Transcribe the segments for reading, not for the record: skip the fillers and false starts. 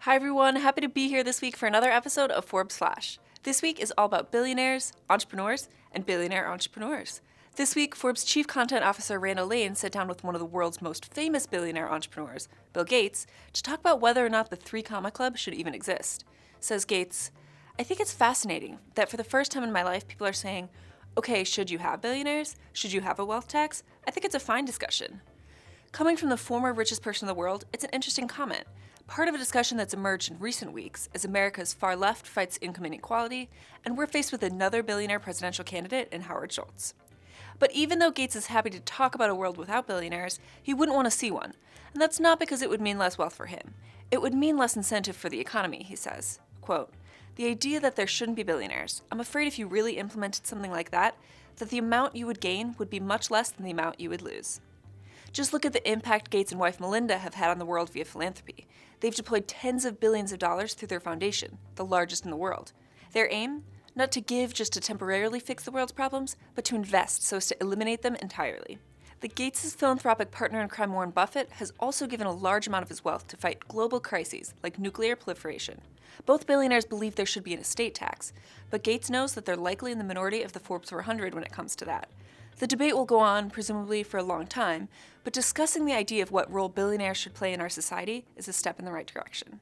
Hi everyone, happy to be here this week for another episode of Forbes Flash. This week is all about billionaires, entrepreneurs, and billionaire entrepreneurs. This week, Forbes Chief Content Officer Randall Lane sat down with one of the world's most famous billionaire entrepreneurs, Bill Gates, to talk about whether or not the Three Comma Club should even exist. Says Gates, "I think it's fascinating that for the first time in my life, people are saying, okay, should you have billionaires? Should you have a wealth tax? I think it's a fine discussion." Coming from the former richest person in the world, it's an interesting comment. Part of a discussion that's emerged in recent weeks as America's far left fights income inequality, and we're faced with another billionaire presidential candidate in Howard Schultz. But even though Gates is happy to talk about a world without billionaires, he wouldn't want to see one. And that's not because it would mean less wealth for him. It would mean less incentive for the economy, he says. Quote, "The idea that there shouldn't be billionaires, I'm afraid if you really implemented something like that the amount you would gain would be much less than the amount you would lose." Just look at the impact Gates and wife Melinda have had on the world via philanthropy. They've deployed tens of billions of dollars through their foundation, the largest in the world. Their aim? Not to give just to temporarily fix the world's problems, but to invest so as to eliminate them entirely. The Gates' philanthropic partner in crime Warren Buffett has also given a large amount of his wealth to fight global crises like nuclear proliferation. Both billionaires believe there should be an estate tax, but Gates knows that they're likely in the minority of the Forbes 400 when it comes to that. The debate will go on, presumably for a long time, but discussing the idea of what role billionaires should play in our society is a step in the right direction.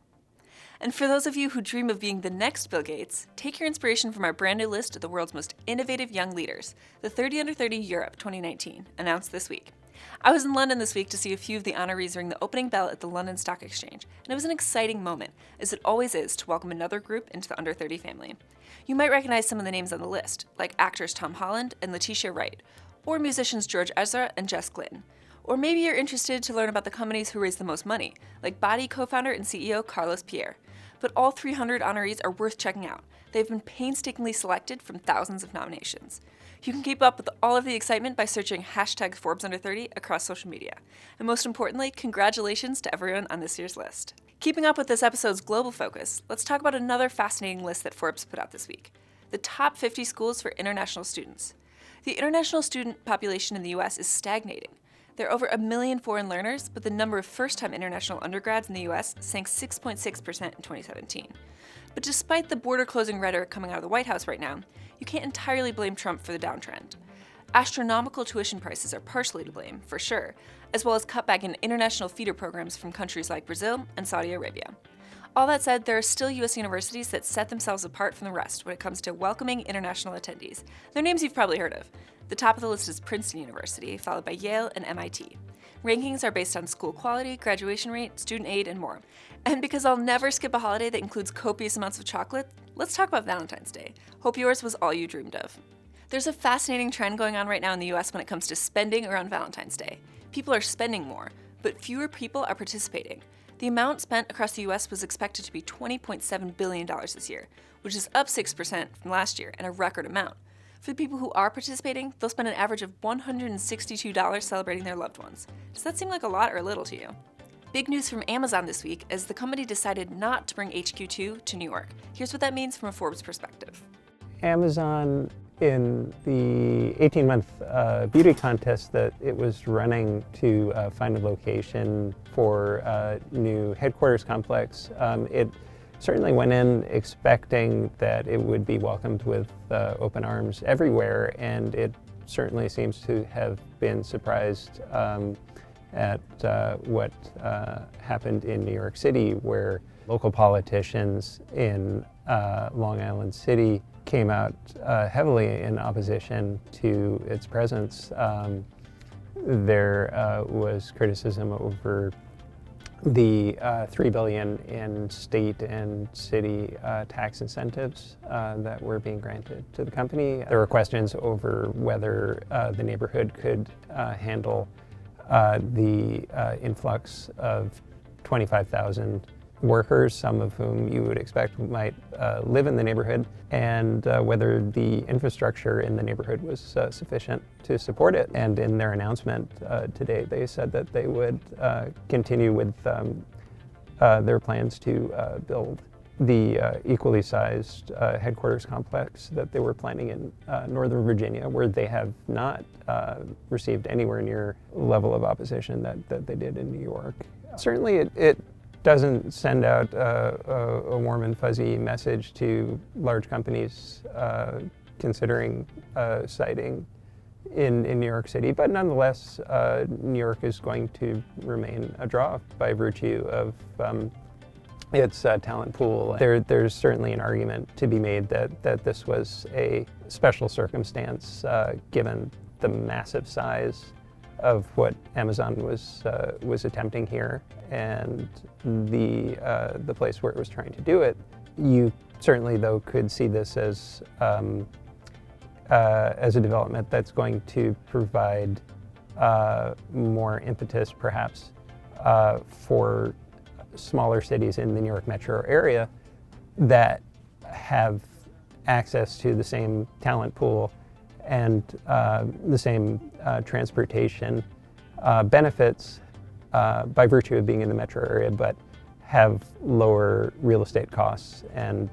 And for those of you who dream of being the next Bill Gates, take your inspiration from our brand new list of the world's most innovative young leaders, the 30 Under 30 Europe 2019, announced this week. I was in London this week to see a few of the honorees ring the opening bell at the London Stock Exchange, and it was an exciting moment, as it always is to welcome another group into the Under 30 family. You might recognize some of the names on the list, like actors Tom Holland and Letitia Wright, or musicians George Ezra and Jess Glynn. Or maybe you're interested to learn about the companies who raised the most money, like Body co-founder and CEO Carlos Pierre. But all 300 honorees are worth checking out. They've been painstakingly selected from thousands of nominations. You can keep up with all of the excitement by searching hashtag Forbes Under 30 across social media. And most importantly, congratulations to everyone on this year's list. Keeping up with this episode's global focus, let's talk about another fascinating list that Forbes put out this week: the top 50 schools for international students. The international student population in the US is stagnating. There are over 1 million foreign learners, but the number of first-time international undergrads in the US sank 6.6% in 2017. But despite the border-closing rhetoric coming out of the White House right now, you can't entirely blame Trump for the downtrend. Astronomical tuition prices are partially to blame, for sure, as well as cutback in international feeder programs from countries like Brazil and Saudi Arabia. All that said, there are still U.S. universities that set themselves apart from the rest when it comes to welcoming international attendees. Their names you've probably heard of. The top of the list is Princeton University, followed by Yale and MIT. Rankings are based on school quality, graduation rate, student aid, and more. And because I'll never skip a holiday that includes copious amounts of chocolate, let's talk about Valentine's Day. Hope yours was all you dreamed of. There's a fascinating trend going on right now in the US when it comes to spending around Valentine's Day. People are spending more, but fewer people are participating. The amount spent across the US was expected to be $20.7 billion this year, which is up 6% from last year and a record amount. For the people who are participating, they'll spend an average of $162 celebrating their loved ones. Does that seem like a lot or a little to you? Big news from Amazon this week as the company decided not to bring HQ2 to New York. Here's what that means from a Forbes perspective. Amazon, in the 18-month beauty contest that it was running to find a location for a new headquarters complex, it certainly went in expecting that it would be welcomed with open arms everywhere, and it certainly seems to have been surprised at what happened in New York City, where local politicians in Long Island City came out heavily in opposition to its presence. There was criticism over the $3 billion in state and city tax incentives that were being granted to the company. There were questions over whether the neighborhood could handle the influx of 25,000 workers, some of whom you would expect might live in the neighborhood, and whether the infrastructure in the neighborhood was sufficient to support it. And in their announcement today, they said that they would continue with their plans to build the equally sized headquarters complex that they were planning in Northern Virginia, where they have not received anywhere near level of opposition that they did in New York. Certainly it doesn't send out a warm and fuzzy message to large companies considering siting in New York City. But nonetheless, New York is going to remain a draw by virtue of its talent pool. There's certainly an argument to be made that this was a special circumstance given the massive size of what Amazon was attempting here and the place where it was trying to do it. You certainly, though, could see this as a development that's going to provide more impetus, perhaps, for smaller cities in the New York metro area that have access to the same talent pool and the same transportation benefits by virtue of being in the metro area, but have lower real estate costs and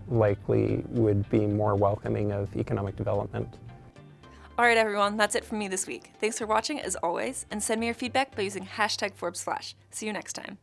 likely would be more welcoming of economic development. All right, everyone, that's it from me this week. Thanks for watching, as always, and send me your feedback by using #Forbes/. See you next time.